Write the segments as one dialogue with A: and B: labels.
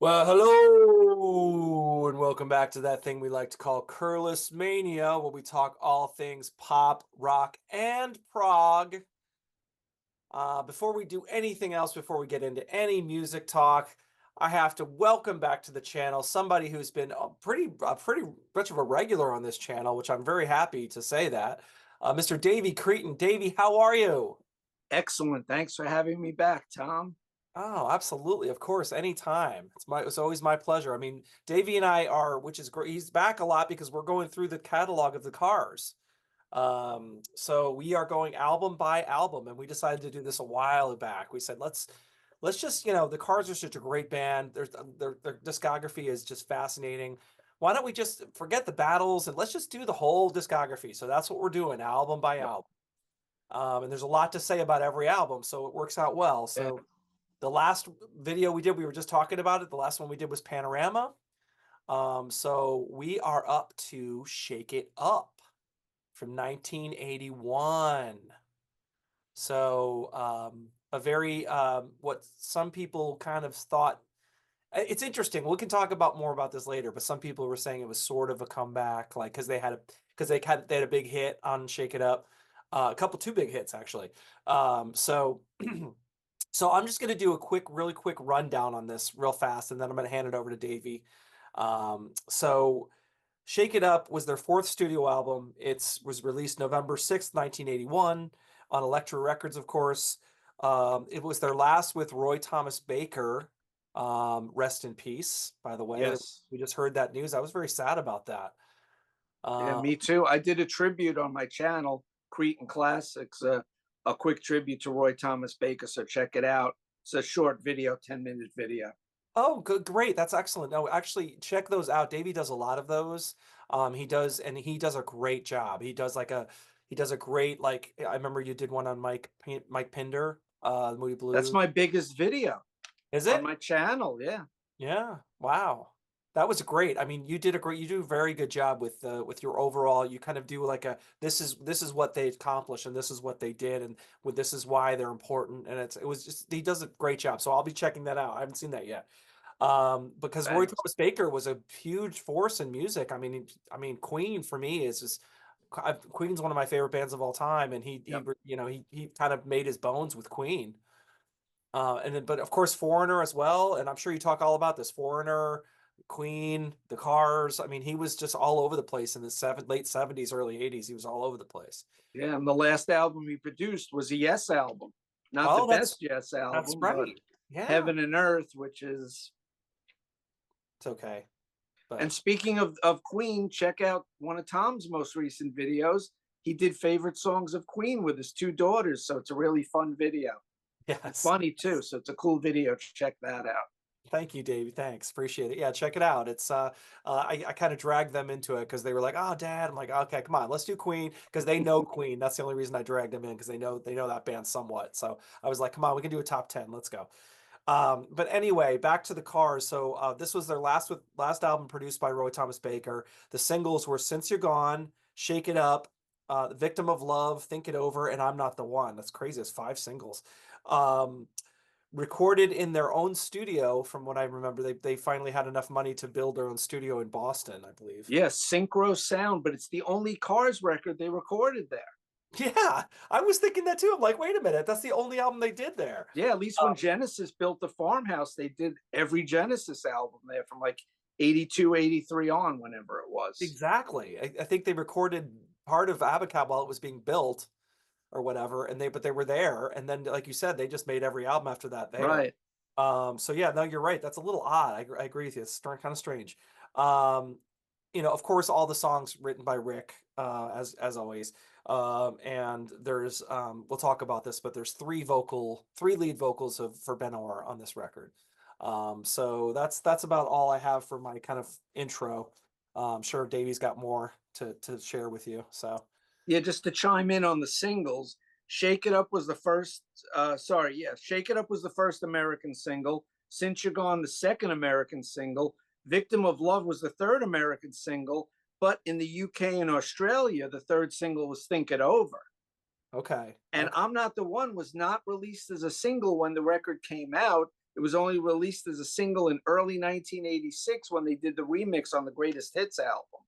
A: Well, hello, and welcome back to that thing we like to call Curless Mania, where we talk all things pop, rock, and prog. Before we do anything else, before we get into any music talk, I have to welcome back to the channel somebody who's been pretty much of a regular on this channel, which I'm very happy to say that. Mr. Davey Cretin. Davey, how are you?
B: Excellent. Thanks for having me back, Tom.
A: Oh, absolutely. Of course, anytime. It's always my pleasure. I mean, Davey and I are, which is great. He's back a lot because we're going through the catalog of the Cars. So we are going album by album, and we decided to do this a while back. We said let's just, the Cars are such a great band. Their discography is just fascinating. Why don't we just forget the battles and let's just do the whole discography? So that's what we're doing, album by
B: Yep.
A: album. And there's a lot to say about every album, so it works out well.
B: Yeah.
A: So the last video we did, we were just talking about it. The last one we did was Panorama. So we are up to Shake It Up from 1981. So a very what some people kind of thought. It's interesting. We can talk about more about this later, but some people were saying it was sort of a comeback, like because they had a big hit on Shake It Up, a couple two big hits actually. So So I'm just going to do a really quick rundown on this real fast, and then I'm going to hand it over to Davey. So Shake It Up was their fourth studio album. It was released November 6th, 1981 on Elektra Records, of course. It was their last with Roy Thomas Baker. Rest in peace, by the way.
B: Yes.
A: We just heard that news. I was very sad about that.
B: Yeah,
A: Uh,
B: me too. I did a tribute on my channel, Cretin Classics, a quick tribute to Roy Thomas Baker. So check it out. It's a short video, 10-minute video.
A: Oh, good, great. That's excellent. No, actually, check those out. Davey does a lot of those. He does a great job. He does a great, like, I remember you did one on Mike Pinder, Moody
B: That's
A: Blues.
B: my biggest video
A: Is
B: on
A: it?
B: my channel. Yeah.
A: Yeah. Wow. That was great. I mean, you do a very good job with your overall. You kind of do like this is what they accomplished and this is what they did and this is why they're important. And it was just, he does a great job. So I'll be checking that out. I haven't seen that yet. Because Roy
B: Thanks.
A: Thomas Baker was a huge force in music. Queen for me is just Queen's one of my favorite bands of all time, and
B: Yep.
A: he kind of made his bones with Queen. But of course Foreigner as well, and I'm sure you talk all about this Foreigner, Queen, the Cars. I mean, he was just all over the place in the late 70s, early 80s. He was all over the place.
B: Yeah. And the last album he produced was a Yes album. Not the
A: Oh,
B: best Yes
A: that's
B: album, but
A: right. Yeah,
B: Heaven and Earth, which is.
A: it's okay,
B: And
A: but
B: speaking of Queen, check out one of Tom's most recent videos. He did favorite songs of Queen with his two daughters. So it's a really fun video and
A: yes.
B: funny too. So it's a cool video. Check that out.
A: Thank you, Davey. Thanks. Appreciate it. Yeah, check it out. I kind of dragged them into it because they were like, "Oh, Dad." I'm like, "Okay, come on, let's do Queen," because they know Queen. That's the only reason I dragged them in because they know that band somewhat. So I was like, "Come on, we can do a top 10. Let's go." But anyway, back to the Cars. So this was their last album produced by Roy Thomas Baker. The singles were "Since You're Gone," "Shake It Up," "Victim of Love," "Think It Over," and "I'm Not the One." That's crazy. It's five singles. Um, Recorded in their own studio. From what I remember, they finally had enough money to build their own studio in Boston, I believe.
B: Yes, Synchro Sound, but it's the only Cars record they recorded there.
A: Yeah, I was thinking that too. I'm like, wait a minute, that's the only album they did there.
B: Yeah, at least when Genesis built the farmhouse, they did every Genesis album there from like 82, 83 on, whenever it was.
A: Exactly. I think they recorded part of Abacab while it was being built or whatever, but they were there, and then like you said, they just made every album after that there.
B: Right.
A: So yeah, no, you're right. That's a little odd. I agree with you. It's kind of strange. Um, of course, all the songs written by Rick, as always. And there's we'll talk about this, but there's three lead vocals for Ben Orr on this record. So that's about all I have for my kind of intro. I'm sure Davey's got more to share with you. So
B: Yeah, just to chime in on the singles, Shake It Up was the first. Shake It Up was the first American single. Since You're Gone, the second American single. Victim of Love was the third American single. But in the UK and Australia, the third single was Think It Over.
A: okay,
B: And
A: okay,
B: I'm Not the One was not released as a single when the record came out. It was only released as a single in early 1986 when they did the remix on the Greatest Hits album.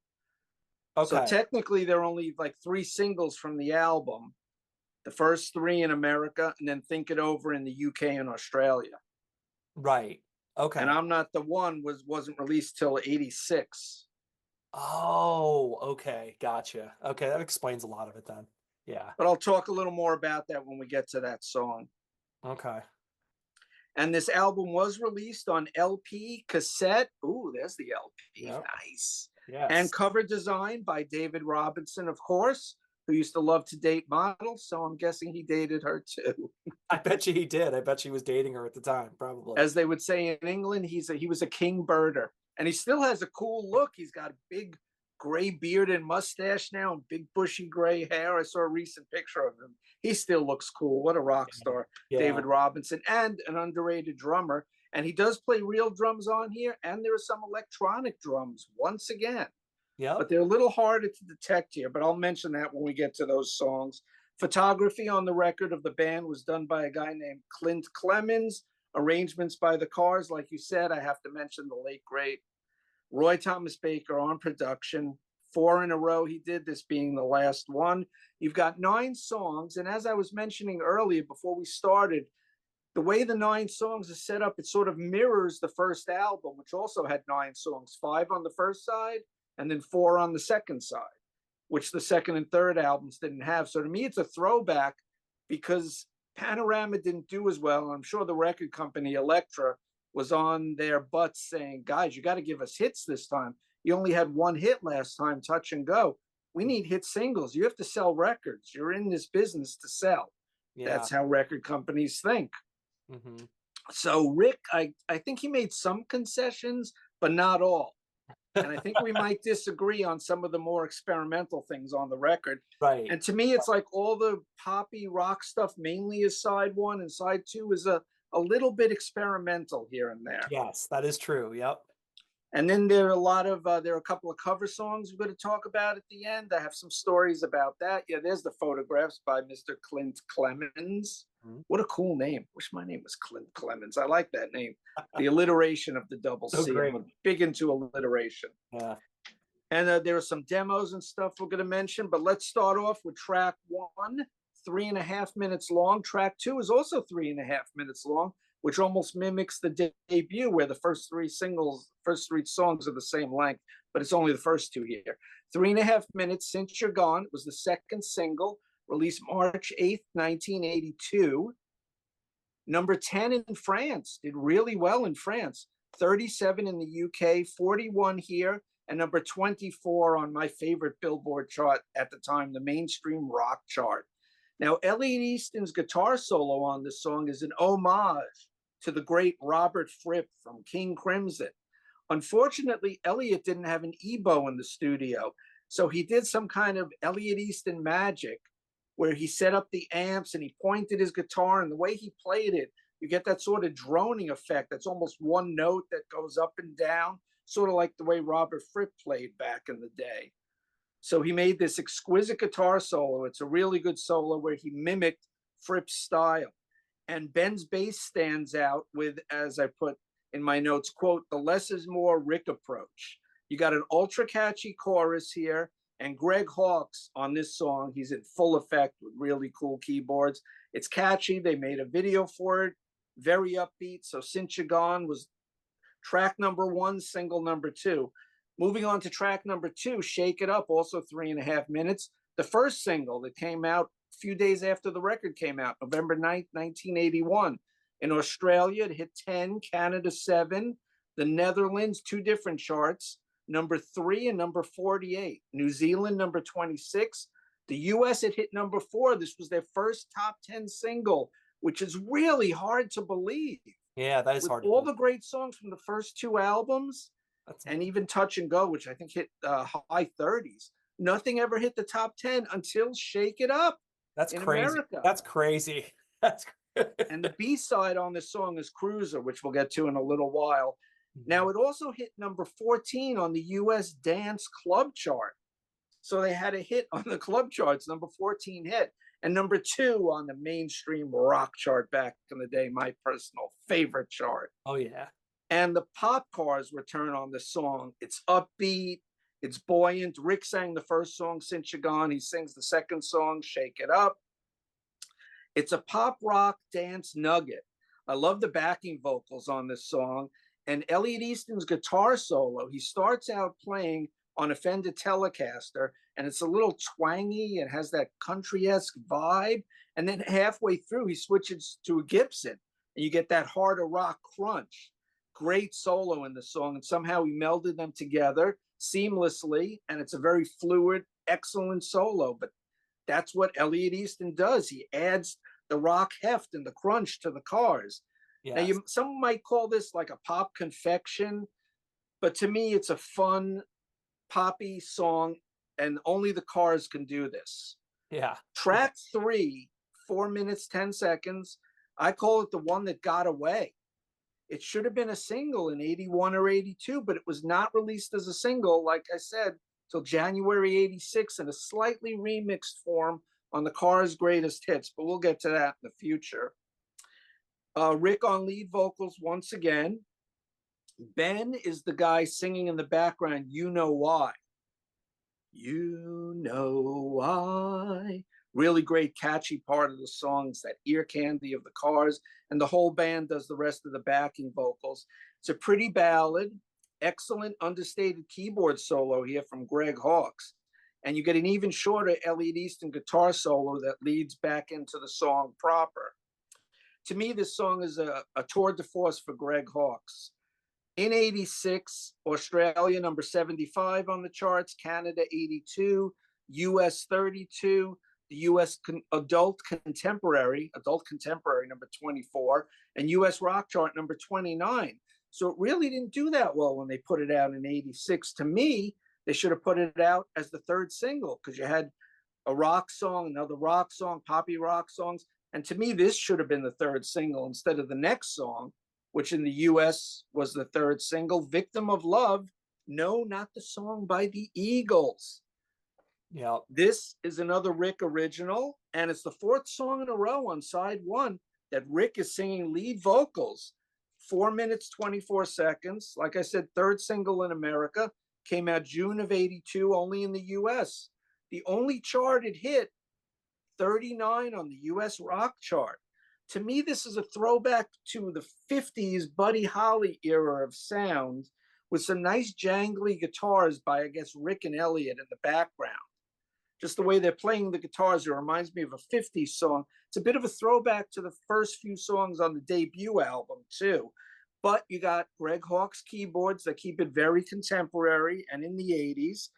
B: So
A: Okay.
B: technically, there are only like 3 singles from the album. The first 3 in America, and then Think It Over in the UK and Australia.
A: Right.
B: And
A: Okay.
B: I'm Not the One wasn't released till '86.
A: Oh, okay. Gotcha. Okay, that explains a lot of it then. Yeah.
B: But I'll talk a little more about that when we get to that song.
A: Okay.
B: And this album was released on LP, cassette. Ooh, there's the LP.
A: Yep.
B: Nice. And
A: Yes.
B: cover design by David Robinson, of course, who used to love to date models. So I'm guessing he dated her too.
A: I bet you he did. I bet you was dating her at the time, probably.
B: As they would say in England, he was a king birder. And he still has a cool look. He's got a big gray beard and mustache now and big bushy gray hair. I saw a recent picture of him. He still looks cool. What a rock star,
A: Yeah.
B: David Robinson, and an underrated drummer. And he does play real drums on here, and there are some electronic drums once again.
A: Yep.
B: But they're a little harder to detect here, but I'll mention that when we get to those songs. Photography on the record of the band was done by a guy named Clint Clemens. Arrangements by the Cars, like you said. I have to mention the late, great Roy Thomas Baker on production. 4 in a row he did, this being the last one. You've got 9 songs, and as I was mentioning earlier before we started, the way the 9 songs are set up, it sort of mirrors the first album, which also had 9 songs, 5 on the first side and then 4 on the second side, which the second and third albums didn't have. So to me, it's a throwback because Panorama didn't do as well. And I'm sure the record company, Elektra, was on their butts saying, guys, you got to give us hits this time. You only had 1 hit last time, Touch and Go. We need hit singles. You have to sell records. You're in this business to sell.
A: Yeah.
B: That's how record companies think.
A: Mm-hmm.
B: So Rick, I think he made some concessions, but not all. And I think we might disagree on some of the more experimental things on the record.
A: Right.
B: And to me, it's like all the poppy rock stuff mainly is side 1, and side 2 is a little bit experimental here and there.
A: Yes, that is true. Yep.
B: And then there are a couple of cover songs we're going to talk about at the end. I have some stories about that. Yeah, there's the photographs by Mr. Clint Clemens. Mm-hmm. What a cool name. Wish my name was Clint Clemens. I like that name. The alliteration of the double
A: So
B: C.
A: great.
B: I'm big into alliteration.
A: Yeah.
B: And there are some demos and stuff we're going to mention, but let's start off with track 1, 3.5 minutes long. Track 2 is also 3.5 minutes long, which almost mimics the debut where the first 3 songs are the same length, but it's only the first 2 here. 3.5 minutes, Since You're Gone, was the second single, released March 8th, 1982. Number 10 in France, did really well in France. 37 in the UK, 41 here, and number 24 on my favorite Billboard chart at the time, the mainstream rock chart. Now, Elliot Easton's guitar solo on this song is an homage to the great Robert Fripp from King Crimson. Unfortunately, Elliot didn't have an EBow in the studio, so he did some kind of Elliot Easton magic where he set up the amps and he pointed his guitar, and the way he played it, you get that sort of droning effect. That's almost one note that goes up and down, sort of like the way Robert Fripp played back in the day. So he made this exquisite guitar solo. It's a really good solo where he mimicked Fripp's style. And Ben's bass stands out with, as I put in my notes, quote, the less is more Rick approach. You got an ultra catchy chorus here, and Greg Hawkes on this song, he's in full effect with really cool keyboards. It's catchy. They made a video for it, very upbeat. So Since You're Gone was track number 1, single number 2. Moving on to track number 2, Shake It Up, also 3.5 minutes. The first single that came out a few days after the record came out, November 9th, 1981. In Australia, it hit 10, Canada 7, the Netherlands, 2 different charts, number 3 and number 48. New Zealand, number 26. The US, it hit number 4. This was their first top 10 single, which is really hard to believe.
A: Yeah, that is hard.
B: All the great songs from the first 2 albums, and even Touch and Go, which I think hit high 30s. Nothing ever hit the top 10 until Shake It Up.
A: That's
B: in
A: crazy.
B: America.
A: That's crazy. That's
B: and the B-side on this song is Cruiser, which we'll get to in a little while. Now, it also hit number 14 on the US Dance Club chart. So they had a hit on the club charts, number 14 hit. and number 2 on the mainstream rock chart back in the day, my personal favorite chart.
A: Oh yeah.
B: And the pop cars return on the song. It's upbeat, it's buoyant. Rick sang the first song, Since You're Gone. He sings the second song, Shake It Up. It's a pop rock dance nugget. I love the backing vocals on this song. And Elliot Easton's guitar solo, he starts out playing on a Fender Telecaster, and it's a little twangy. It has that country-esque vibe. And then halfway through, he switches to a Gibson, and you get that harder rock crunch. Great solo in the song, and somehow he melded them together seamlessly, and it's a very fluid, excellent solo. But that's what Elliot Easton does. He adds the rock heft and the crunch to the Cars. Now,
A: Yes.
B: some might call this like a pop confection, but to me, it's a fun, poppy song, and only the Cars can do this.
A: Yeah.
B: Track 3, 4 minutes, 10 seconds, I call it the one that got away. It should have been a single in 81 or 82, but it was not released as a single, like I said, till January 86 in a slightly remixed form on the Cars' Greatest Hits, but we'll get to that in the future. Rick on lead vocals once again. Ben is the guy singing in the background, You Know Why. You know why. Really great, catchy part of the songs, that ear candy of the Cars, and the whole band does the rest of the backing vocals. It's a pretty ballad, excellent understated keyboard solo here from Greg Hawkes, and you get an even shorter Elliot Easton guitar solo that leads back into the song proper. To me, this song is a tour de force for Greg Hawkes. In 86, Australia number 75 on the charts, Canada 82, US 32, the US adult contemporary number 24, and US rock chart number 29. So it really didn't do that well when they put it out in 86. To me, they should have put it out as the third single, because you had a rock song, another rock song, poppy rock songs. And to me, this should have been the third single instead of the next song, which in the US was the third single, Victim of Love. No, not the song by the Eagles.
A: Yeah.
B: This is another Rick original, and it's the 4th song in a row on side 1 that Rick is singing lead vocals. 4 minutes, 24 seconds. Like I said, third single in America, came out June of 82, only in the US. The only charted hit, 39 on the US rock chart. To me, this is a throwback to the 50s Buddy Holly era of sound, with some nice jangly guitars by, I guess, Rick and Elliot in the background. Just the way they're playing the guitars, it reminds me of a 50s song. It's a bit of a throwback to the first few songs on the debut album, too. But you got Greg Hawkes keyboards that keep it very contemporary and in the 80s.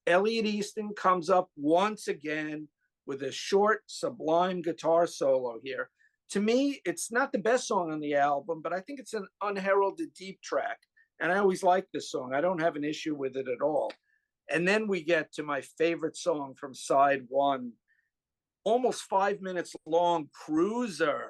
B: Elliot Easton comes up once again with a short, sublime guitar solo here. To me, it's not the best song on the album, but I think it's an unheralded deep track. And I always like this song. I don't have an issue with it at all. And then we get to my favorite song from side 1, almost 5 minutes long, Cruiser.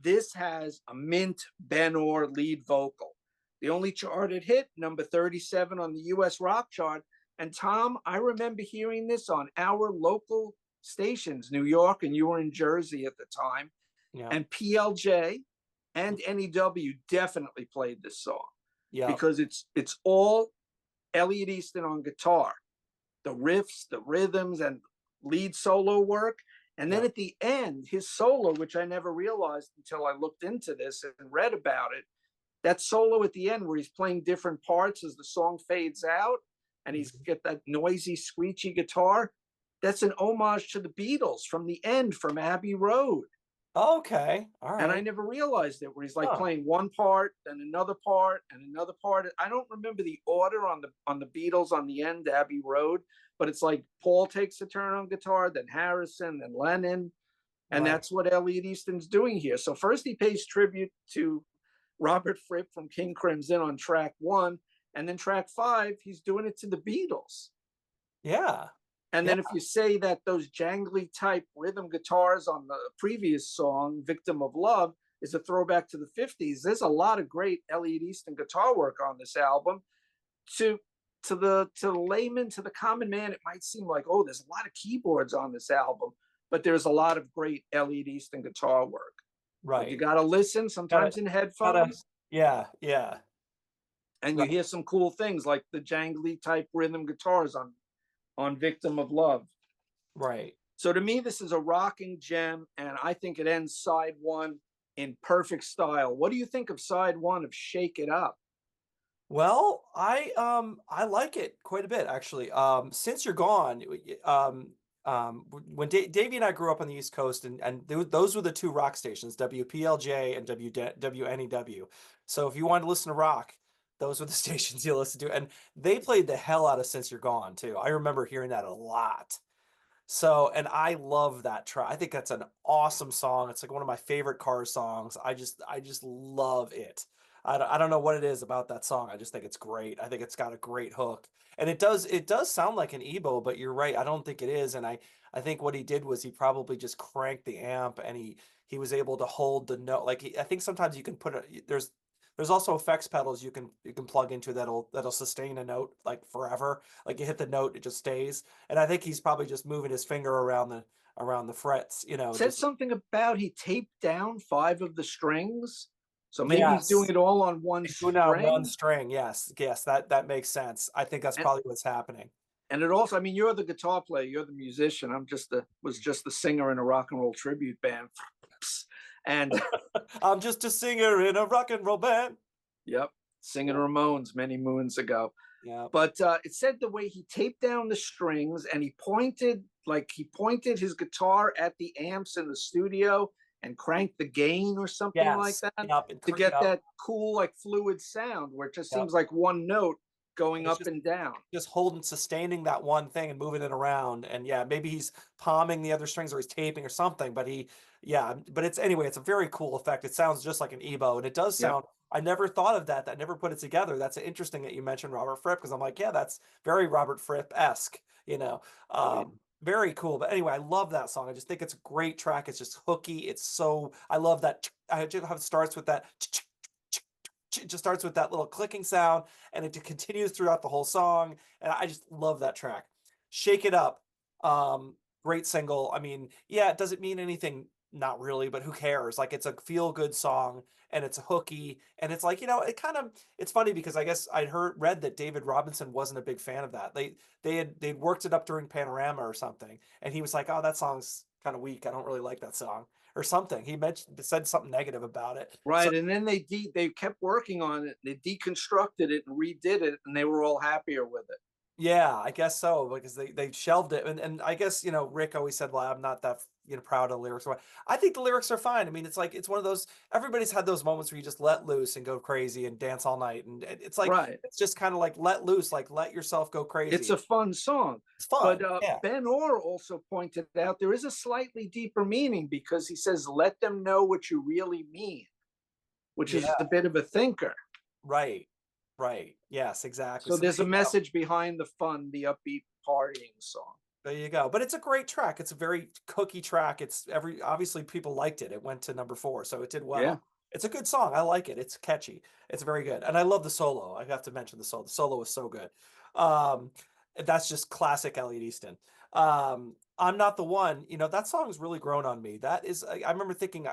B: This has a mint Ben Orr lead vocal. The only charted hit, number 37 on the US rock chart. And Tom, I remember hearing this on our local stations, New York, and you were in Jersey at the time.
A: Yeah.
B: And PLJ and NEW definitely played this song.
A: Yeah.
B: Because it's all Elliot Easton on guitar, the riffs, the rhythms, and lead solo work. And then at the end, his solo, which I never realized until I looked into this and read about it, that solo at the end where he's playing different parts as the song fades out, and he's got that noisy, screechy guitar, that's an homage to the Beatles from the end, from Abbey Road.
A: Okay. All right.
B: And I never realized it, where he's like playing one part, then another part, and another part. I don't remember the order on the Beatles on the end, Abbey Road, but it's like Paul takes a turn on guitar, then Harrison, then Lennon. And that's what Elliot Easton's doing here. So first he pays tribute to Robert Fripp from King Crimson on track 1. And then track 5, he's doing it to the Beatles.
A: Yeah.
B: And then if you say that those jangly type rhythm guitars on the previous song, Victim of Love, is a throwback to the 50s, there's a lot of great Elliot Easton guitar work on this album. To the layman, to the common man, it might seem like, oh, there's a lot of keyboards on this album. but there's a lot of great Elliot Easton guitar work. But you
A: Right.
B: got to listen
A: Gotta
B: sometimes in
A: gotta
B: headphones,
A: yeah, yeah.
B: and you
A: Right,
B: hear some cool things like the jangly type rhythm guitars on Victim of Love.
A: right.
B: So to me, this is a rocking gem, and I think it ends side one in perfect style. What do you think of side one of Shake It Up?
A: Well, I like it quite a bit actually. Since you're gone, when Davey and I grew up on the East Coast, and those were the two rock stations, WPLJ and WNEW. So if you wanted to listen to rock, those were the stations you listen to, and they played the hell out of Since You're Gone too. I remember hearing that a lot. So, and I love that track. I think that's an awesome song. It's like one of my favorite Cars songs. I just love it. I don't know what it is about that song. I just think it's great. I think it's got a great hook. And it does sound like an EBO, but you're right. I don't think it is. And I think what he did was he probably just cranked the amp, and he was able to hold the note. Like I think sometimes you can put there's also effects pedals you can plug into that'll sustain a note like forever. Like you hit the note, it just stays. And I think he's probably just moving his finger around the frets,
B: Said
A: just
B: something about he taped down 5 of the strings. So maybe he's doing
A: yes.
B: it all on one
A: He's doing that on one
B: string.
A: string. Yes, yes, that makes sense. I think that's
B: And
A: probably what's happening.
B: and it also, I mean, you're the guitar player, you're the musician. I'm just the was just the singer in a rock and roll tribute band. And
A: I'm just a singer in a rock and roll band.
B: yep, singing
A: Yeah,
B: Ramones many moons ago.
A: yeah,
B: But it said the way he taped down the strings and he pointed his guitar at the amps in the studio and cranked the gain or something like
A: yes,
B: that
A: yep,
B: to get
A: yep,
B: that cool, like fluid sound where it just
A: yep.
B: seems like one note
A: And
B: going
A: it's
B: up and down.
A: just holding, sustaining that one thing and moving it around. And yeah, maybe he's palming the other strings or he's taping or something, but yeah, but it's a very cool effect. It sounds just like an EBO, and it does
B: Yep.
A: sound, I never thought of that. That never put it together. That's interesting that you mentioned Robert Fripp, because I'm like, yeah, that's very Robert Fripp-esque, you know.
B: Oh, yeah.
A: Very cool. But anyway, I love that song. I just think it's a great track. It's just hooky. I love that. I just how it starts with that. It just starts with that little clicking sound, and it continues throughout the whole song, and I just love that track. Shake It Up, great single. I mean, yeah, does it mean anything? Not really, but who cares? Like, it's a feel good song, and it's hooky, and it's like, it's funny because I guess I'd read that David Robinson wasn't a big fan of that. They'd worked it up during Panorama or something, and he was like, "Oh, that song's kind of weak. I don't really like that song." Or something. He said something negative about it. So
B: Right. And then they kept working on it. They deconstructed it and redid it, and they were all happier with it.
A: yeah, I guess so, because they shelved it, and I guess Rick always said, "Well, I'm not that proud of the lyrics." I think the lyrics are fine. I mean, it's like it's one of those. Everybody's had those moments where you just let loose and go crazy and dance all night, and it's like
B: Right.
A: it's just kind of like let loose, like let yourself go
B: It's
A: crazy.
B: a fun song.
A: It's
B: But
A: fun. Yeah.
B: Ben Orr also pointed out there is a slightly deeper meaning because he says, let them know what you really mean, which is
A: Yeah.
B: a bit of a thinker.
A: Right. Right. Yes. Exactly.
B: So
A: So there
B: there's a
A: you go.
B: message behind the fun, the upbeat partying song.
A: There you go. But it's a great track. It's a very cookie track. Obviously people liked it. It went to number 4, so it did
B: Yeah.
A: well. It's a good song. I like it. It's catchy. It's very good. And I love the solo. I have to mention the solo. The solo is so good. Um, that's just classic Elliot Easton. I'm Not the One, that song's really grown on me. That is, I remember thinking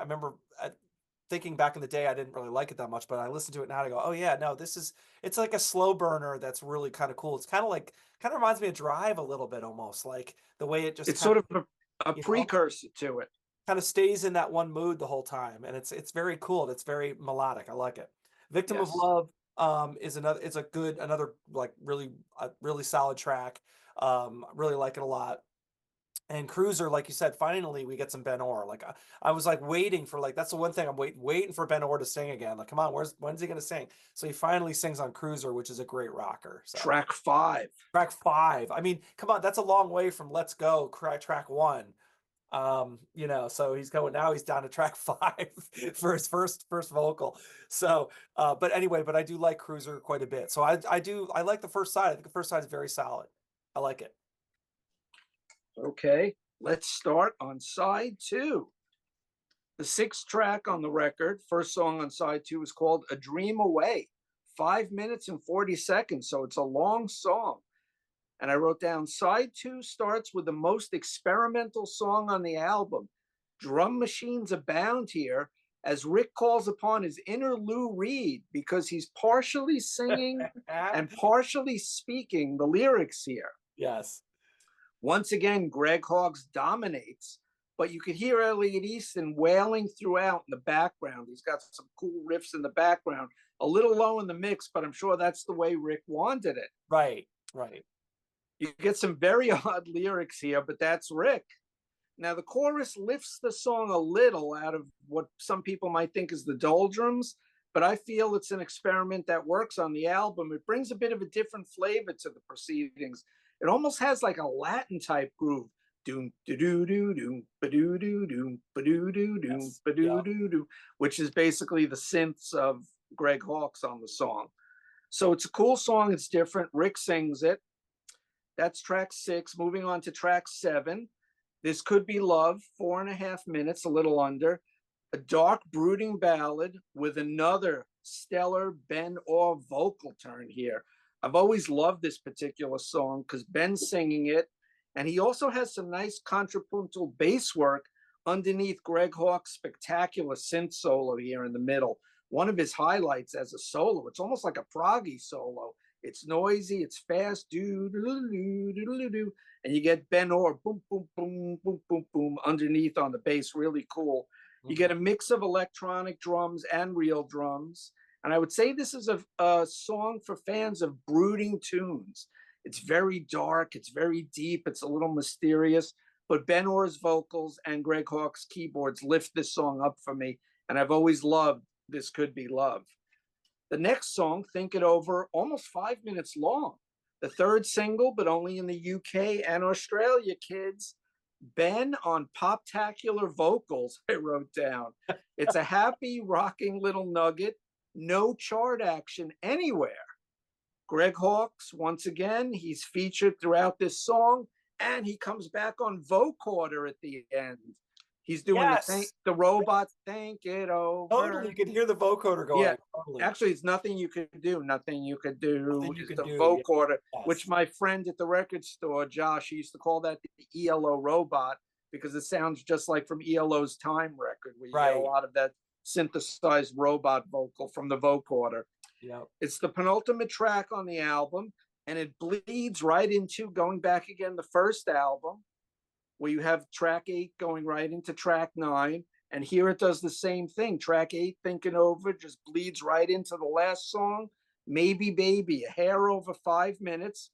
A: back in the day, I didn't really like it that much, but I listened to it now and I go, oh yeah, no, it's like a slow burner that's really kind of cool. It's kind of reminds me of Drive a little bit, almost like the way it just
B: It's sort of a
A: you know,
B: precursor to it.
A: kind of stays in that one mood the whole time. And it's very cool. It's very melodic. I like it. Victim of
B: Yes.
A: Love, it's another like really solid track. Really like it a lot. And Cruiser, like you said, finally we get some Ben Orr. Like I was like waiting for, like, that's the one thing I'm waiting for Ben Orr to sing again. Like, come on, when's he gonna sing? So he finally sings on Cruiser, which is a great rocker. So
B: Track 5.
A: track 5. I mean, come on, that's a long way from Let's Go, track 1. So he's down to track 5 for his first vocal. So but anyway, but I do like Cruiser quite a bit. So I like the first side. I think the first side is very solid. I like it.
B: Okay. Let's start on side 2. The 6th track on the record, first song on side 2, is called A Dream Away. 5 minutes and 40 seconds. So it's a long song. And I wrote down side 2 starts with the most experimental song on the album. Drum machines abound here as Rick calls upon his inner Lou Reed because he's partially singing and partially speaking the lyrics here.
A: Yes.
B: Once again, Greg Hawkes dominates, but you could hear Elliot Easton wailing throughout in the background. He's got some cool riffs in the background, a little low in the mix, but I'm sure that's the way Rick wanted it.
A: Right. Right.
B: You get some very odd lyrics here, but that's Rick. Now, the chorus lifts the song a little out of what some people might think is the doldrums, but I feel it's an experiment that works on the album. It brings a bit of a different flavor to the proceedings. It almost has like a Latin type groove. Doom, do do do doom, ba do do doom, ba do do doom, ba do do do, which is basically the synths of Greg Hawkes on the song. So it's a cool song. It's different. Rick sings it. That's track 6. Moving on to track 7. This Could Be Love, 4.5 minutes, a little under. A dark, brooding ballad with another stellar Ben Orr vocal turn here. I've always loved this particular song because Ben's singing it, and he also has some nice contrapuntal bass work underneath Greg Hawkes' spectacular synth solo here in the middle. One of his highlights as a solo. It's almost like a proggy solo. It's noisy, it's fast, do do do do do, and you get Ben Orr boom boom boom boom boom boom underneath on the bass, really cool. You get a mix of electronic drums and real drums, and I would say this is a song for fans of brooding tunes. It's very dark, it's very deep, it's a little mysterious, but Ben Orr's vocals and Greg Hawkes' keyboards lift this song up for me, and I've always loved This Could Be Love. The next song, Think It Over, almost 5 minutes long. The third single, but only in the UK and Australia, kids. Ben on Poptacular vocals, I wrote down. It's a happy, rocking little nugget. No chart action anywhere. Greg Hawkes, once again, he's featured throughout this song, and he comes back on vocoder at the end. He's doing the robot think it over.
A: Totally, you could hear the vocoder going.
B: Yeah,
A: totally.
B: actually, it's Nothing You Could Do. Nothing You Could Do
A: Nothing You
B: is
A: Could
B: the
A: Do,
B: vocoder,
A: yes.
B: which my friend at the record store, Josh, he used to call that the ELO robot because it sounds just like from ELO's Time record, where you get a lot of that synthesized robot vocal from the vocoder.
A: Yep.
B: It's the penultimate track on the album, and it bleeds right into going back again the first album, where you have track 8 going right into track 9. And here it does the same thing. Track 8, Thinking Over, just bleeds right into the last song, Maybe Baby, a hair over 5 minutes.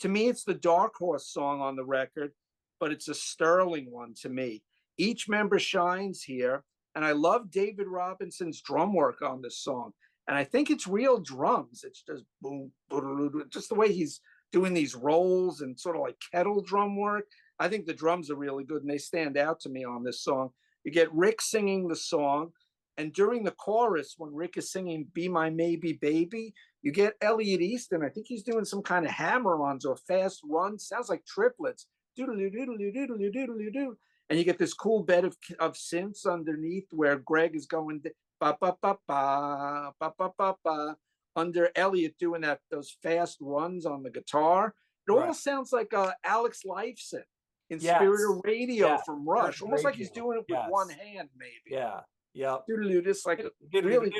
B: To me, it's the dark horse song on the record, but it's a sterling one to me. Each member shines here, and I love David Robinson's drum work on this song. And I think it's real drums. It's just boom, boom, just the way he's doing these rolls and sort of like kettle drum work. I think the drums are really good, and they stand out to me on this song. You get Rick singing the song, and during the chorus, when Rick is singing Be My Maybe Baby, you get Elliot Easton. I think he's doing some kind of hammer-ons or fast run. Sounds like triplets. Doodle-doo-doodle-doo-doodle-doo-doodle-doo. And you get this cool bed of synths underneath where Greg is going ba ba ba ba ba ba ba ba under Elliot doing those fast runs on the guitar. It almost sounds like Alex Lifeson in Spirit of Radio from Rush, almost like he's doing it with one hand, maybe.
A: Yeah. Yeah.
B: Just like really.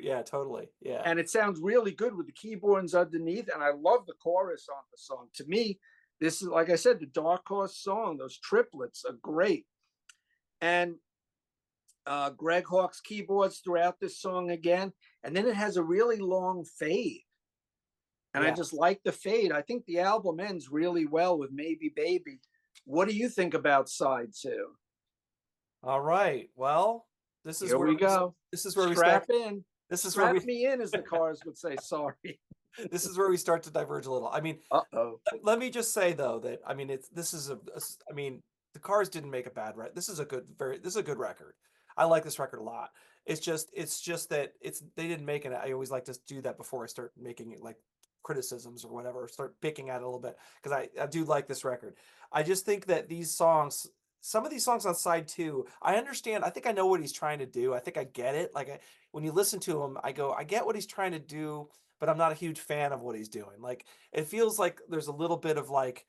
A: Yeah, totally. Yeah.
B: And it sounds really good with the keyboards underneath. And I love the chorus on the song. To me, this is, like I said, the dark horse song. Those triplets are great. And Greg Hawkes keyboards throughout this song again. And then it has a really long fade. And I just like the fade. I think the album ends really well with Maybe Baby. What do you think about side 2?
A: All right. Well, this is
B: where we go.
A: This is where we
B: strap
A: start.
B: in.
A: This is
B: strap
A: where we
B: me in, as the Cars would say. Sorry.
A: This is where we start to diverge a little. I mean, let me just say though that I mean the Cars didn't make a bad record. This is a good record. I like this record a lot. It's just that they didn't make it. I always like to do that before I start making it like criticisms or whatever, start picking at it a little bit, because I do like this record. I just think that these songs, some of these songs on side two, I understand. I think I know what he's trying to do. I think I get it. Like when you listen to him, I go, I get what he's trying to do, but I'm not a huge fan of what he's doing. Like it feels like there's a little bit of like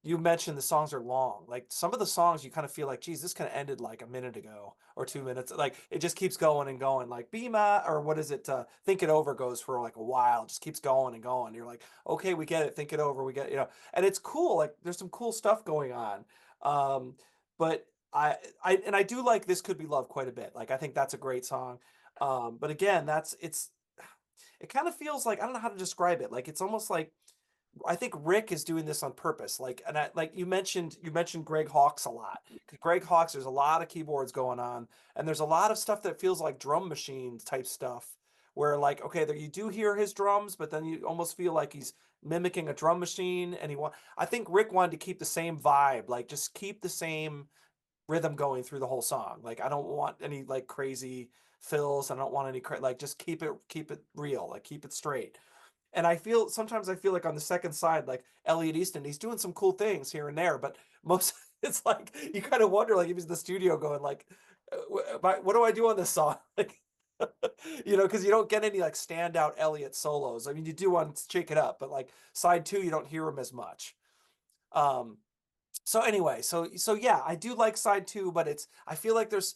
A: you mentioned the songs are long. Like some of the songs you kind of feel like, geez, this kind of ended like a minute ago or 2 minutes. Like it just keeps going and going. Like Be My or what is it? Think It Over goes for like a while, just keeps going and going. You're like, okay, we get it. Think It Over. We get, and it's cool. Like there's some cool stuff going on. Um, but I do like This Could Be Love quite a bit. Like I think that's a great song. But again, it kind of feels like I don't know how to describe it. Like it's almost like I think Rick is doing this on purpose. Like, and like you mentioned Greg Hawkes a lot. 'Cause Greg Hawkes, there's a lot of keyboards going on, and there's a lot of stuff that feels like drum machine type stuff. Where like, okay, there you do hear his drums, but then you almost feel like he's mimicking a drum machine. And I think Rick wanted to keep the same vibe, like just keep the same rhythm going through the whole song. Like, I don't want any like crazy fills. I don't want any like just keep it real, like keep it straight. And sometimes I feel like on the second side, like Elliot Easton, he's doing some cool things here and there, but most it's like you kind of wonder, like if he's in the studio going like, what do I do on this song? Like, because you don't get any like standout Elliot solos. I mean, you do on Shake It Up, but like side two, you don't hear him as much. Um, so anyway, so yeah, I do like side two, but I feel like there's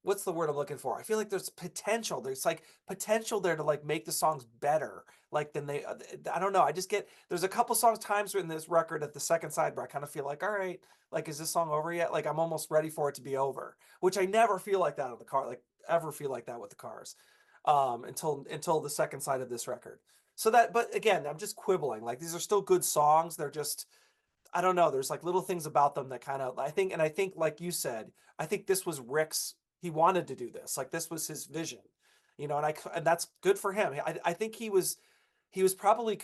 A: what's the word I'm looking for? I feel like there's potential. There's like potential there to like make the songs better. Like than they, I don't know. I just get there's a couple songs times in this record at the second side where I kind of feel like, all right, like is this song over yet? Like I'm almost ready for it to be over, which I never feel like that with the car, like ever feel like that with the Cars, until the second side of this record. So that, but again, I'm just quibbling. Like these are still good songs. They're just I don't know. There's like little things about them that kind of I think like you said, I think this was Rick's. He wanted to do this. Like this was his vision, and that's good for him. I think he was probably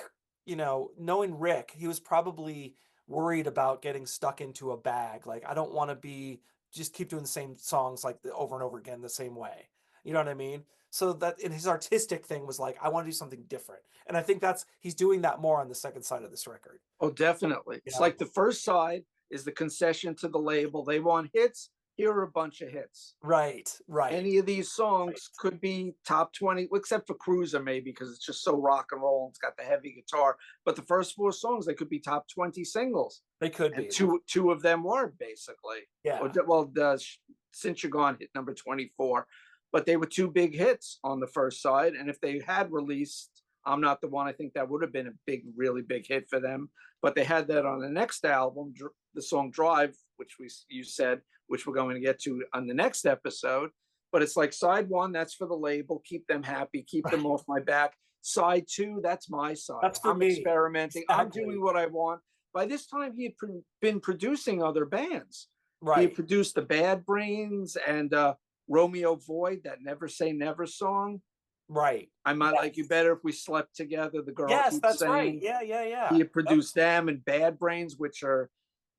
A: knowing Rick, he was probably worried about getting stuck into a bag. Like I don't want to be just keep doing the same songs like over and over again the same way. You know what I mean? So that in his artistic thing was like I want to do something different, and I think that's he's doing that more on the second side of this record.
B: Oh, definitely.
A: You
B: It's
A: know?
B: like the first side is the concession to the label. They want hits. Here are a bunch of hits.
A: Right, right,
B: Any of these
A: right.
B: songs could be top 20, except for Cruiser, maybe, because it's just so rock and roll. It's got the heavy guitar. But the first four songs, they could be top 20 singles.
A: They could
B: And
A: be.
B: two of them were basically.
A: Yeah.
B: Well, Since You're Gone hit number 24. But they were two big hits on the first side. And if they had released I'm Not the One, I think that would have been a big, really big hit for them. But they had that on the next album, the song Drive, which you said, which we're going to get to on the next episode. But it's like side one, that's for the label, keep them happy, keep them off my back. Side two, that's my side.
A: That's for
B: I'm
A: me.
B: experimenting. I'm
A: Exactly.
B: doing what I want. By this time, he had been producing other bands. He had
A: Right.
B: produced the Bad Brains and Romeo Void, that Never Say Never song.
A: Right.
B: I Might
A: Yes.
B: Like You Better If We Slept Together, the girl
A: Yes,
B: keeps
A: that's right.
B: saying.
A: Yeah, yeah,
B: He
A: yeah.
B: had produced them and Bad Brains, which are,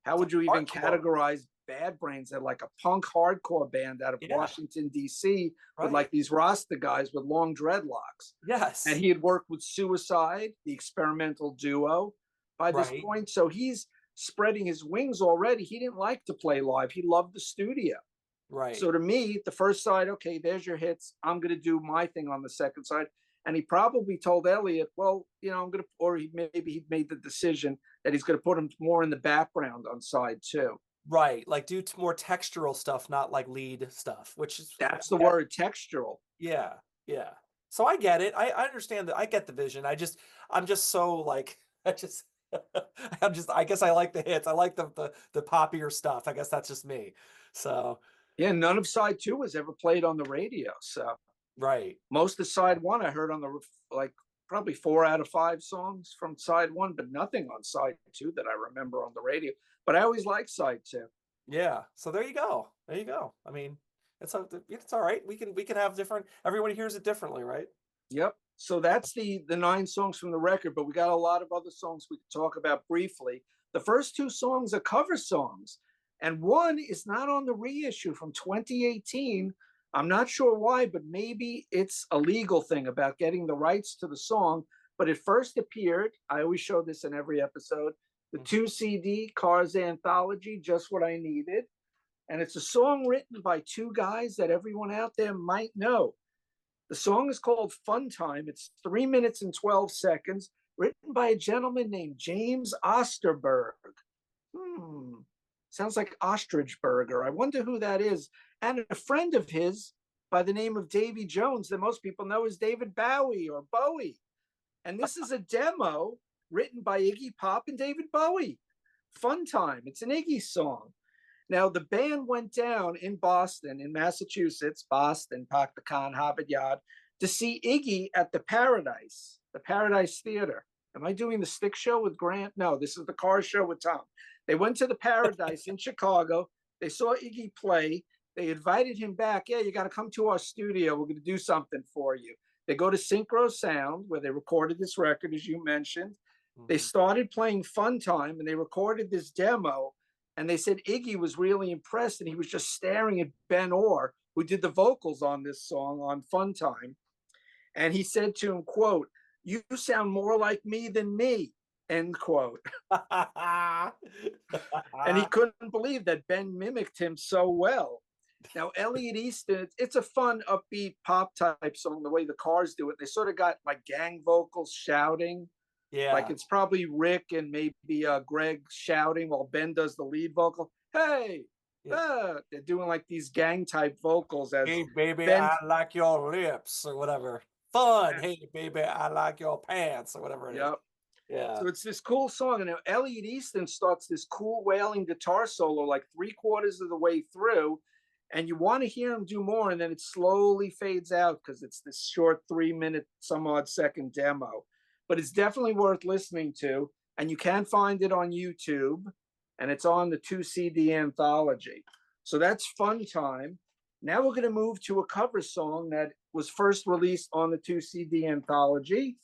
B: how would you even
A: Hardcore.
B: categorize Bad Brains? They're like a punk hardcore band out of
A: Yeah.
B: Washington, D.C., with
A: Right.
B: like these Rasta guys with long dreadlocks.
A: Yes.
B: And he had worked with Suicide, the experimental duo, by this
A: Right.
B: point. So he's spreading his wings already. He didn't like to play live, he loved the studio.
A: Right.
B: So to me, the first side, okay, there's your hits. I'm going to do my thing on the second side. And he probably told Elliot, well, I'm going to, or maybe he made the decision that he's going to put him more in the background on side two.
A: Right. Like do more textural stuff, not like lead stuff, which is
B: That's the word, textural.
A: yeah, yeah. So I get it. I understand that. I get the vision. I'm just so like I just I guess I like the hits. I like the poppier stuff. I guess that's just me. So
B: Yeah, none of side two was ever played on the radio. So
A: right.
B: most of side one I heard on the, like, probably 4 out of 5 songs from side one, but nothing on side two that I remember on the radio. But I always liked side two.
A: Yeah. So there you go. There you go. I mean, it's all right. We can have different. Everybody hears it differently, right?
B: Yep. So that's the 9 songs from the record, but we got a lot of other songs we could talk about briefly. The first 2 songs are cover songs, and one is not on the reissue from 2018. I'm not sure why, but maybe it's a legal thing about getting the rights to the song. But it first appeared, I always show this in every episode, the 2 CD Cars Anthology, Just What I Needed. And it's a song written by two guys that everyone out there might know. The song is called Fun Time. It's 3 minutes and 12 seconds, written by a gentleman named James Osterberg. Sounds like ostrich burger. I wonder who that is. And a friend of his by the name of Davy Jones that most people know as David Bowie or Bowie. And this is a demo written by Iggy Pop and David Bowie. Fun Time. It's an Iggy song. Now, the band went down in Boston, in Massachusetts, Boston, Park the Con, Harvard Yard, to see Iggy at the Paradise Theater. Am I doing the Stick Show with Grant? No, this is the Car Show with Tom. They went to the Paradise in Chicago. They saw Iggy play. They invited him back. Yeah, you got to come to our studio. We're going to do something for you. They go to Synchro Sound, where they recorded this record, as you mentioned. They started playing Fun Time, and they recorded this demo. And they said Iggy was really impressed, and he was just staring at Ben Orr, who did the vocals on this song on Fun Time. And he said to him, quote, "You sound more like me than me," end quote. And he couldn't believe that Ben mimicked him so well. Now, Elliot Easton, it's a fun, upbeat pop type song, the way the Cars do it. They sort of got like gang vocals shouting.
A: Yeah.
B: Like it's probably Rick and maybe Greg shouting while Ben does the lead vocal. Hey, they're doing like these gang type vocals as
A: "Hey baby,
B: Ben,
A: I like your lips," or whatever. Fun. "Hey baby, I like your pants," or whatever it is. Yeah.
B: So it's this cool song. And now Elliot Easton starts this cool wailing guitar solo like 3/4 of the way through. And you want to hear him do more. And then it slowly fades out because it's this short 3 minute, some odd second demo. But it's definitely worth listening to. And you can find it on YouTube. And it's on the 2 CD anthology. So that's Fun Time. Now we're going to move to a cover song that was first released on the 2 CD anthology,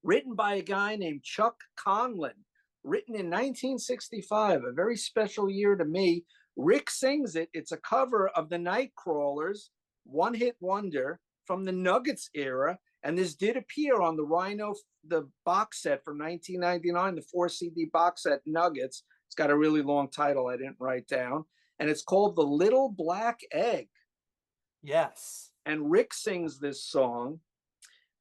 B: written by a guy named Chuck Conlon, written in 1965, a very special year to me. Rick sings it. It's a cover of the Nightcrawlers' One Hit Wonder from the Nuggets era. And this did appear on the Rhino, the box set from 1999, the 4 CD box set Nuggets. It's got a really long title I didn't write down. And it's called The Little Black Egg.
A: Yes.
B: And Rick sings this song.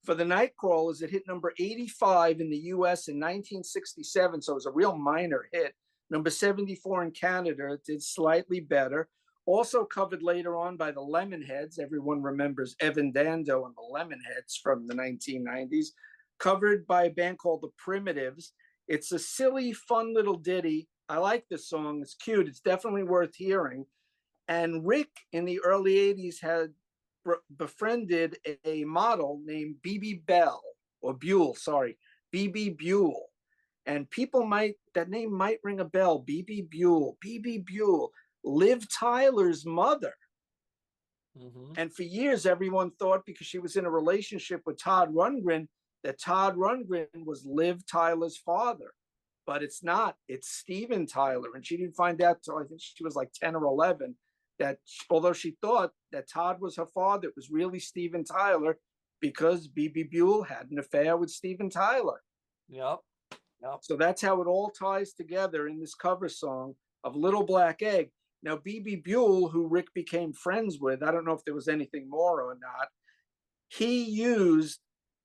B: For the Nightcrawlers, it hit number 85 in the US in 1967, so it was a real minor hit. Number 74 in Canada, it did slightly better. Also covered later on by the Lemonheads. Everyone remembers Evan Dando and the Lemonheads from the 1990s. Covered by a band called the Primitives. It's a silly, fun little ditty. I like this song. It's cute. It's definitely worth hearing. And Rick, in the early 80s, had befriended a model named BB Bell, or Buell, sorry, BB Buell. And people might, that name might ring a bell, BB Buell. BB Buell, Liv Tyler's mother. And for years, everyone thought because she was in a relationship with Todd Rundgren, that Todd Rundgren was Liv Tyler's father. But it's not. It's Steven Tyler. And she didn't find out until I think she was like 10 or 11, that although she thought that Todd was her father, it was really Steven Tyler because BB Buell had an affair with Steven Tyler.
A: Yep.
B: So that's how it all ties together in this cover song of Little Black Egg. Now, BB Buell, who Rick became friends with, I don't know if there was anything more or not, he used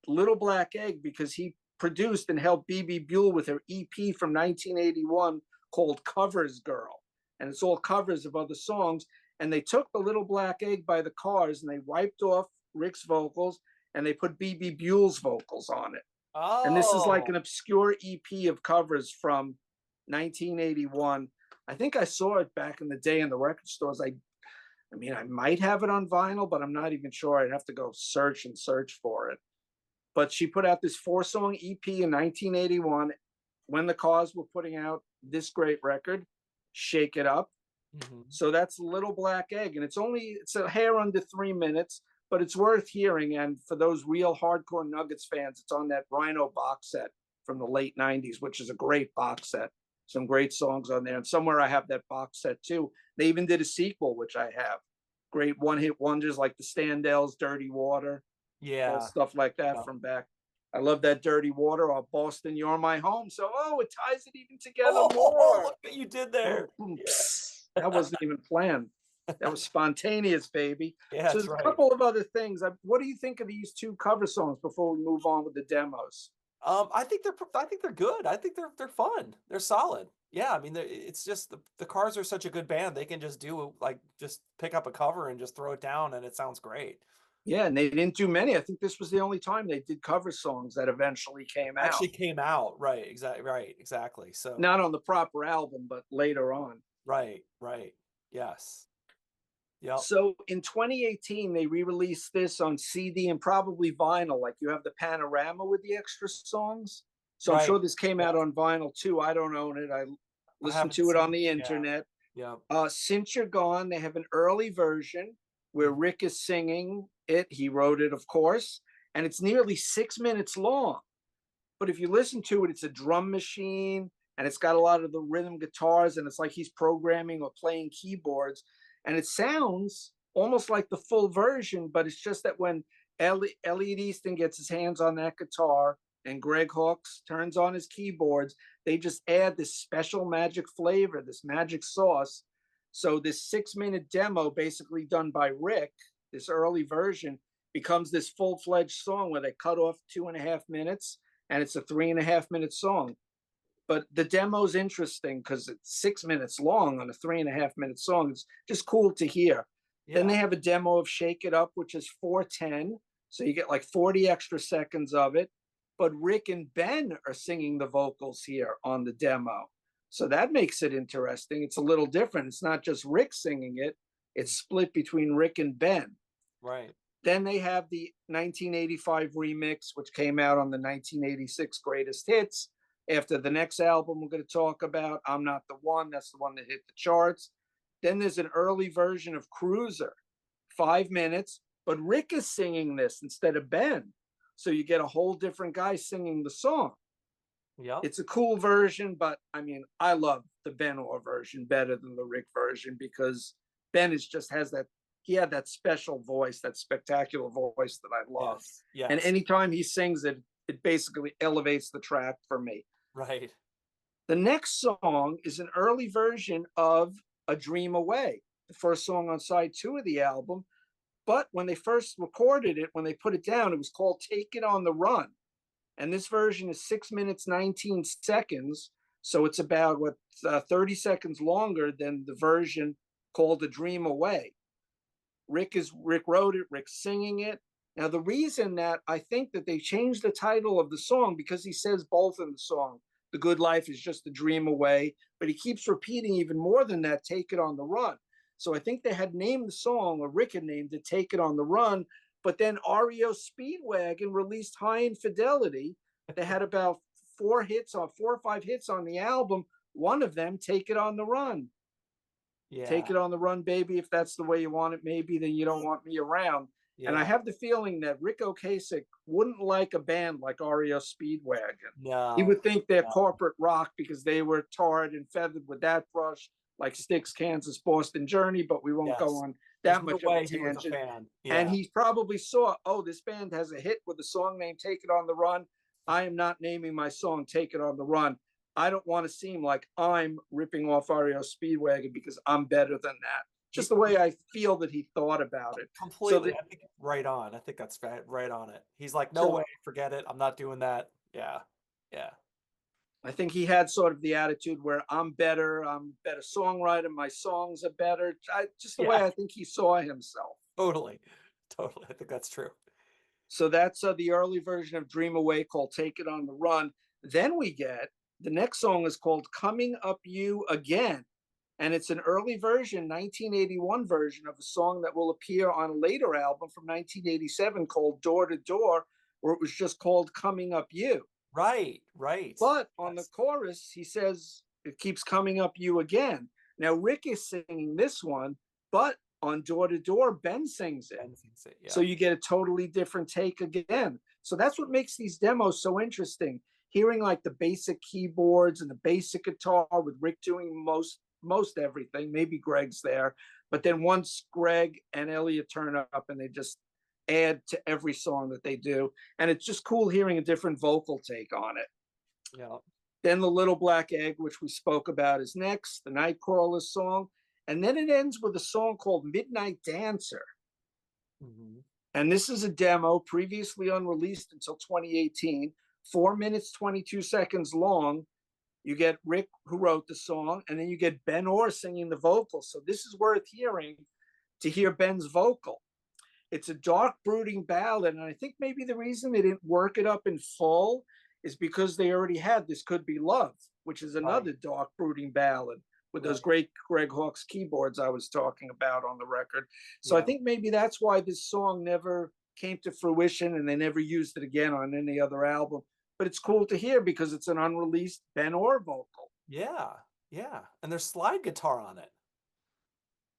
B: Little Black Egg because he produced and helped BB Buell with her EP from 1981 called Covers Girl. And it's all covers of other songs. And they took the Little Black Egg by the Cars and they wiped off Rick's vocals and they put BB Buell's vocals on it.
A: Oh.
B: And this is like an obscure EP of covers from 1981. I think I saw it back in the day in the record stores. I mean, I might have it on vinyl, but I'm not even sure. I'd have to go search for it. But she put out this 4-song EP in 1981 when the Cars were putting out this great record, Shake It Up. So that's Little Black Egg. And it's a hair under 3 minutes, but it's worth hearing. And for those real hardcore Nuggets fans, it's on that Rhino box set from the late 90s, which is a great box set. Some great songs on there. And somewhere I have that box set too. They even did a sequel, which I have. Great one-hit wonders like the Standells, Dirty Water.
A: Yeah.
B: Stuff like that from back. I love that Dirty Water or Boston, You're My Home. So, it ties it even together more.
A: Look what you did there.
B: That wasn't even planned. That was spontaneous, baby.
A: Yeah,
B: So
A: that's
B: there's a
A: right.
B: couple of other things. What do you think of these two cover songs before we move on with the demos?
A: I think they're good. I think they're fun. They're solid. Yeah, I mean, it's just the Cars are such a good band. They can just do like just pick up a cover and just throw it down, and it sounds great.
B: Yeah, and they didn't do many. I think this was the only time they did cover songs that eventually came out.
A: Actually came out right, exactly, right, exactly. So
B: Not on the proper album, but later on.
A: right, right, yes, yep,
B: So in 2018, they re-released this on CD and probably vinyl. Like you have the panorama with the extra songs. So I'm
A: right.
B: sure this came
A: Yeah,
B: out on vinyl too. I don't own it. I
A: I
B: listened
A: haven't
B: to it
A: seen.
B: on the
A: Yeah,
B: internet.
A: yep,
B: Since You're Gone, they have an early version where
A: mhm,
B: Rick is singing it. He wrote it, of course, and it's nearly 6 minutes long. But if you listen to it, it's a drum machine and it's got a lot of the rhythm guitars, and it's like he's programming or playing keyboards. And it sounds almost like the full version, but it's just that when Elliot Easton gets his hands on that guitar and Greg Hawkes turns on his keyboards, they just add this special magic flavor, this magic sauce. So this 6 minute demo, basically done by Rick, this early version, becomes this full-fledged song where they cut off 2.5 minutes and it's a 3.5 minute song. But the demo's interesting because it's 6 minutes long on a 3.5 minute song. It's just cool to hear. Then
A: yeah,
B: they have a demo of Shake It Up, which is 4:10. So you get like 40 extra seconds of it. But Rick and Ben are singing the vocals here on the demo. So that makes it interesting. It's a little different. It's not just Rick singing it, it's split between Rick and Ben.
A: right,
B: Then they have the 1985 remix, which came out on the 1986 Greatest Hits. After the next album we're going to talk about, I'm Not the One, that's the one that hit the charts. Then there's an early version of Cruiser, 5 minutes, but Rick is singing this instead of Ben. So you get a whole different guy singing the song.
A: yep,
B: It's a cool version, but I mean, I love the Ben Orr version better than the Rick version because Ben is just has that he had that special voice, that spectacular voice that I love.
A: yes,
B: And
A: yes,
B: anytime he sings it, it basically elevates the track for me.
A: right,
B: The next song is an early version of A Dream Away, the first song on side 2 of the album. But when they first recorded it, when they put it down, it was called Take It on the Run. And this version is 6 minutes, 19 seconds. So it's about 30 seconds longer than the version called A Dream Away. Rick wrote it, Rick's singing it. Now, the reason that I think that they changed the title of the song, because he says both in the song, The Good Life is just a dream away, but he keeps repeating even more than that, Take It on the Run. So I think they had named the song, or Rick had named it, Take It on the Run, but then REO Speedwagon released High Infidelity. They had about 4 or 5 hits on the album. One of them, Take It on the Run.
A: yeah,
B: Take it on the run, baby. If that's the way you want it, maybe then you don't want me around. And I
A: yeah,
B: have the feeling that Rick Ocasek wouldn't like a band like REO Speedwagon. He
A: no,
B: would think they're
A: no,
B: corporate rock because they were tarred and feathered with that brush, like Styx, Kansas, Boston Journey, but we won't go
A: yes.
B: on
A: There's
B: that
A: no
B: much of a
A: way he was a
B: tangent.
A: fan.
B: And
A: Yeah,
B: he probably saw, oh, this band has a hit with a song named Take It on the Run. I am not naming my song Take It on the Run. I don't want to seem like I'm ripping off REO Speedwagon because I'm better than that. Just
A: he,
B: the way I feel that he thought about it. So
A: completely.
B: the,
A: I think right on. I think that's right on it. He's like, no way,
B: so
A: forget it. I'm not doing that. Yeah, yeah,
B: I think he had sort of the attitude where I'm a better songwriter, my songs are better. Just the way
A: yeah.
B: I think he saw himself.
A: Totally, totally. I think that's true.
B: So that's the early version of Dream Away called Take It on the Run. Then we get the next song is called Coming Up You Again. And it's an early version, 1981 version of a song that will appear on a later album from 1987 called Door to Door, where it was just called Coming Up You.
A: Right, right.
B: But on the
A: Yes.
B: chorus, he says, it keeps coming up you again. Now, Rick is singing this one, but on Door to Door, Ben sings it.
A: Ben thinks it.
B: So
A: Yeah.
B: you get a totally different take again. So that's what makes these demos so interesting. Hearing like the basic keyboards and the basic guitar with Rick doing most everything. Maybe Greg's there, but then once Greg and Elliot turn up and they just add to every song that they do, and it's just cool hearing a different vocal take on it.
A: Yeah.
B: Then the Little Black Egg, which we spoke about, is next. The Nightcrawler song. And then it ends with a song called Midnight Dancer.
A: Mhm.
B: And this is a demo previously unreleased until 2018, 4 minutes, 22 seconds long. You get Rick, who wrote the song, and then you get Ben Orr singing the vocals. So this is worth hearing to hear Ben's vocal. It's a dark, brooding ballad. And I think maybe the reason they didn't work it up in full is because they already had This Could Be Love, which is
A: Right,
B: another dark, brooding ballad with those
A: right.
B: great Greg Hawkes keyboards I was talking about on the record. So I
A: Yeah.
B: think maybe that's why this song never came to fruition and they never used it again on any other album. But it's cool to hear because it's an unreleased Ben Orr vocal.
A: Yeah. Yeah. And there's slide guitar on it.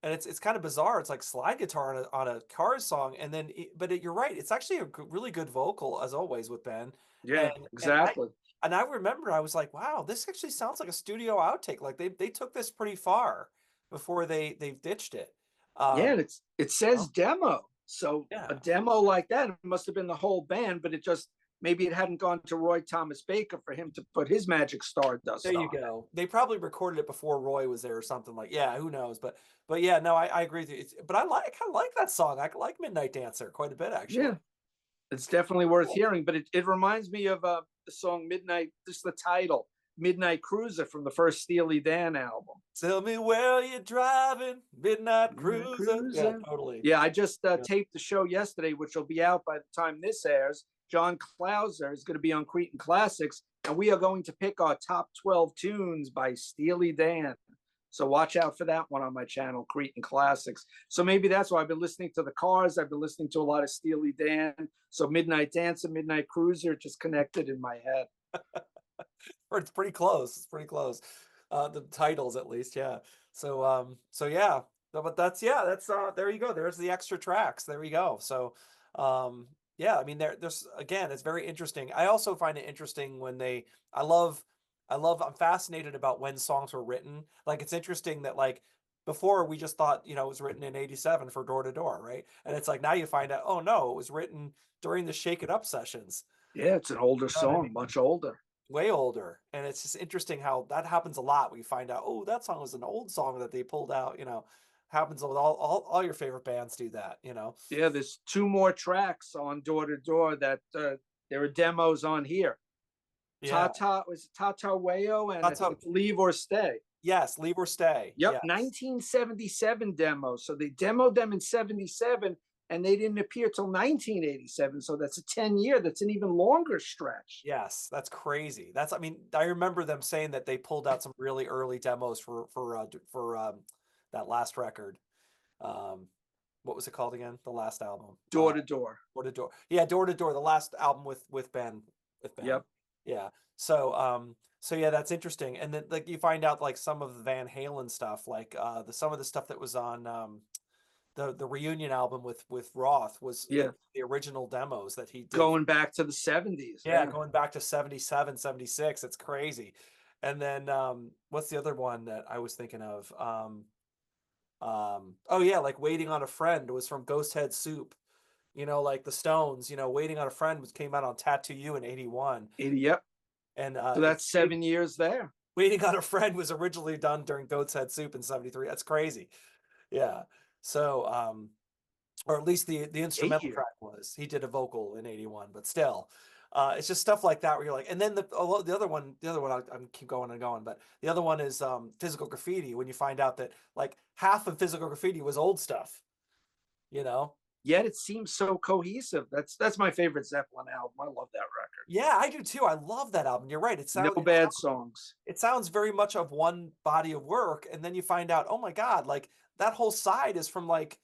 A: And it's kind of bizarre. It's like slide guitar on a Cars song, and then you're right. It's actually a really good vocal as always with Ben, and
B: Yeah,
A: and I
B: exactly.
A: and I remember I was like, wow, this actually sounds like a studio outtake. Like they took this pretty far before they've ditched it.
B: Yeah,
A: Um,
B: and it
A: oh,
B: says demo. So a
A: yeah,
B: demo like that, it must have been the whole band, but it just maybe it hadn't gone to Roy Thomas Baker for him to put his magic
A: there
B: stardust
A: you
B: on it.
A: go. They probably recorded it before Roy was there or something like. Yeah, who knows? But yeah, no, I agree with you. But I kind of like that song. I like Midnight Dancer quite a bit actually.
B: Yeah, it's definitely worth
A: Cool.
B: hearing. But it reminds me of the song Midnight, just the title, Midnight Cruiser from the first Steely Dan album.
A: Tell me where you're driving, midnight
B: Midnight
A: cruiser. Yeah,
B: Cruiser.
A: totally.
B: Yeah, I just
A: Yeah.
B: taped the show yesterday, which will be out by the time this airs. John Clauser is going to be on Cretin Classics, and we are going to pick our top 12 tunes by Steely Dan. So watch out for that one on my channel, Cretin Classics. So maybe that's why I've been listening to the Cars. I've been listening to a lot of Steely Dan. So Midnight Dancer, Midnight Cruiser just connected in my head.
A: Or it's pretty close. It's pretty close. The titles at least, yeah. So yeah. But that's there you go. There's the extra tracks. There we go. So um yeah, I mean there's again, it's very interesting. I also find it interesting when they I love I'm fascinated about when songs were written. Like it's interesting that like before we just thought, it was written in 87 for Door to Door, right? And it's like now you find out, oh no, it was written during the Shake It Up sessions.
B: Yeah, it's an older
A: You know what I
B: song,
A: mean?
B: much older.
A: Way older, and it's just interesting how that happens a lot. We find out, oh, that song was an old song that they pulled out. Happens with all your favorite bands do that.
B: Yeah, there's two more tracks on Door to Door that there are demos on here.
A: Yeah,
B: Tata was it Tata Wayo, and I
A: that's
B: think
A: how.
B: it's Leave or Stay.
A: Yes, Leave or Stay.
B: Yep,
A: Yes,
B: 1977 demo. So they demoed them in 77 and they didn't appear till 1987. So that's a 10-year, that's an even longer stretch.
A: yes, that's crazy. I mean, I remember them saying that they pulled out some really early demos for that last record. Um, what was it called again? The last album.
B: Door to Door.
A: Door to Door. Yeah, Door to Door, the last album with Ben with Ben.
B: Yep.
A: Yeah. So yeah, that's interesting. And then like you find out like some of the Van Halen stuff, like some of the stuff that was on the reunion album with Roth was
B: Yeah.
A: the original demos that he did.
B: Going back to the 70s.
A: Yeah,
B: Yeah.
A: going back to 77, 76. It's crazy. And then what's the other one that I was thinking of? Oh yeah, like Waiting on a Friend was from Ghost Head Soup. Like the Stones, Waiting on a Friend came out on Tattoo You in 81.
B: Yep.
A: And
B: So that's 7 years there.
A: Waiting on a Friend was originally done during Goat's Head Soup in 73. That's crazy. Yeah. So or at least the
B: Eight
A: instrumental
B: years.
A: track was. He did a vocal in 81, but still. It's just stuff like that where you're like, and then the other one, I'm keep going and going, but the other one is Physical Graffiti, when you find out that like half of Physical Graffiti was old stuff, you know?
B: Yet it seems so cohesive. That's my favorite Zeppelin album. I love that record.
A: Yeah, I do too. I love that album. You're right.
B: No bad songs.
A: It sounds very much of one body of work, and then you find out, oh my God, like that whole side is from like,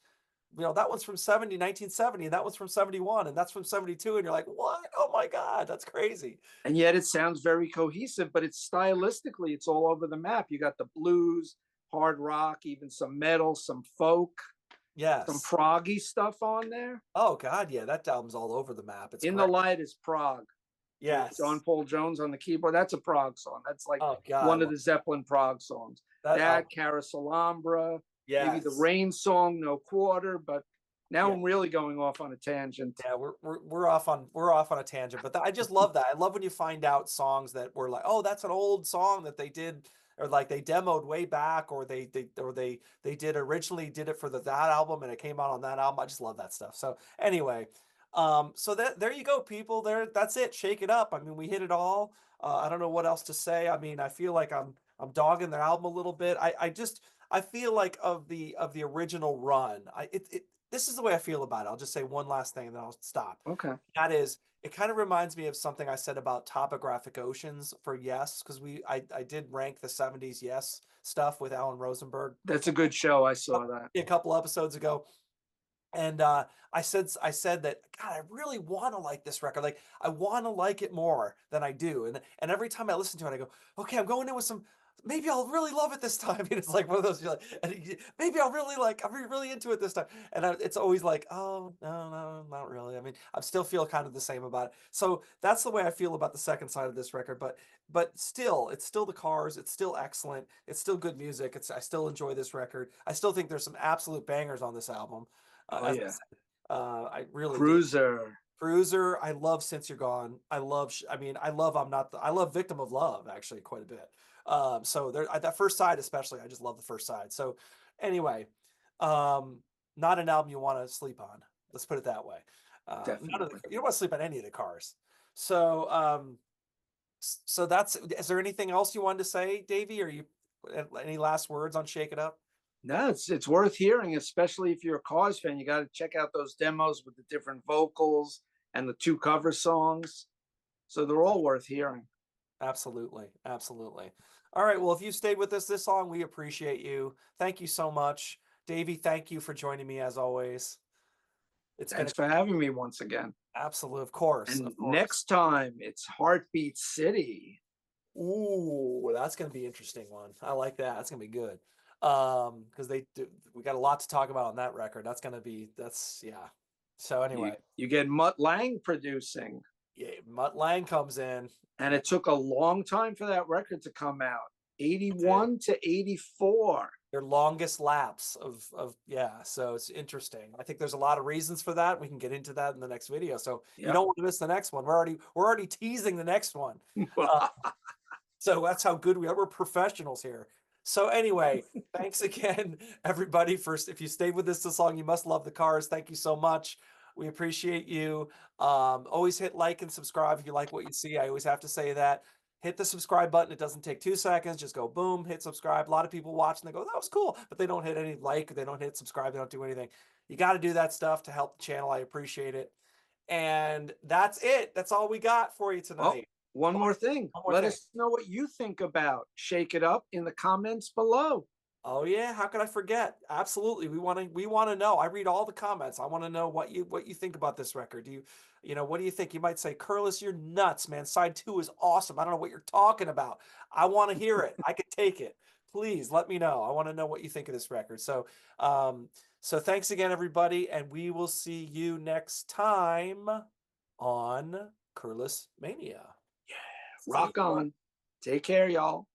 A: that one's from 1970, and that one's from 71, and that's from 72, and you're like, what? Oh my God, that's crazy.
B: And yet it sounds very cohesive, but it's stylistically, it's all over the map. You got the blues, hard rock, even some metal, some folk, some
A: Yes.
B: proggy stuff on there.
A: Oh God, yeah, that album's all over the map. It's
B: In the
A: great.
B: Light is Prague with
A: Yes.
B: John Paul Jones on the keyboard. That's a Prague song. That's like
A: Oh God,
B: one of the Zeppelin Prague songs.
A: that
B: That,
A: album.
B: Carouselambra, maybe the
A: Yes.
B: Rain song, No Quarter. But now
A: Yeah.
B: I'm really going off on a tangent.
A: Yeah, we're off on a tangent, but I just love that. I love when you find out songs that were like, oh, that's an old song that they did, or like they demoed way back, or they did originally did it for that album and it came out on that album. I just love that stuff. So anyway, so that there you go, people. That's it. Shake it up. I mean, we hit it all. I don't know what else to say. I mean, I feel like I'm dogging their album a little bit. I feel like of the original run. This is the way I feel about it. I'll just say one last thing and then I'll stop.
B: Okay.
A: That is, it kind of reminds me of something I said about Topographic Oceans for Yes, because I did rank the 70s Yes stuff with Alan Rosenberg
B: That's a good show. I saw that.
A: a couple episodes ago. And I said that, God, I really want to like this record. Like I want to like it more than I do. And every time I listen to it, I go, okay, I'm going in with some. Maybe I'll really love it this time. And it's like one of those. You're like, maybe I'll really like. I'm really into it this time. And it's always like, oh no, not really. I mean, I still feel kind of the same about it. So that's the way I feel about the second side of this record. But still, it's still the Cars. It's still excellent. It's still good music. I still enjoy this record. I still think there's some absolute bangers on this album.
B: Oh
A: As I
B: yeah.
A: said, I really do.
B: Cruiser.
A: Cruiser, I love Since You're Gone. I love, I mean, I love I love Victim of Love actually quite a bit. So there, that first side especially, I just love the first side. So anyway, um, not an album you want to sleep on. Let's put it that way.
B: Definitely.
A: You don't want to sleep on any of the Cars. So, so that's. Is there anything else you wanted to say, Davey? Or you any last words on Shake It Up?
B: No, it's worth hearing, especially if you're a Cars fan. You got to check out those demos with the different vocals and the 2 cover songs. So they're all worth hearing.
A: Absolutely. Absolutely. All right. Well, if you stayed with us this long, we appreciate you. Thank you so much. Davey, thank you for joining me as always. It's been
B: Thanks for having me once again.
A: absolute, of course,
B: And
A: of course.
B: next time it's Heartbeat City.
A: Ooh, that's going to be an interesting one. I like that. That's going to be good. Because we got a lot to talk about on that record. Yeah. So anyway,
B: You get Mutt Lang producing.
A: yeah, Mutt Lang comes in.
B: And it took a long time for that record to come out.
A: It did.
B: 81 to 84.
A: Their longest lapse of yeah, so it's interesting. I think there's a lot of reasons for that. We can get into that in the next video. So you
B: Yep.
A: don't want to miss the next one. We're already teasing the next one. Uh, so that's how good we are. We're professionals here. So anyway, thanks again, everybody. First, if you stayed with us this long, you must love the Cars. Thank you so much. We appreciate you. Always hit like and subscribe if you like what you see. I always have to say that. Hit the subscribe button. It doesn't take 2 seconds. Just go boom, hit subscribe. A lot of people watch and they go, that was cool, but they don't hit any like, they don't hit subscribe, they don't do anything. You got to do that stuff to help the channel. I appreciate it. And that's it. That's all we got for you
B: Oh,
A: tonight.
B: one more thing.
A: One more
B: Let
A: thing.
B: us know what you think about Shake It Up in the comments below.
A: Oh yeah, how could I forget? Absolutely. We want to know. I read all the comments. I want to know what you think about this record. What do you think? You might say, Curlis, you're nuts, man. Side 2 is awesome. I don't know what you're talking about. I want to hear it. I could take it. Please let me know. I want to know what you think of this record. So thanks again, everybody, and we will see you next time on Curlis Mania.
B: Rock on. Take care, y'all.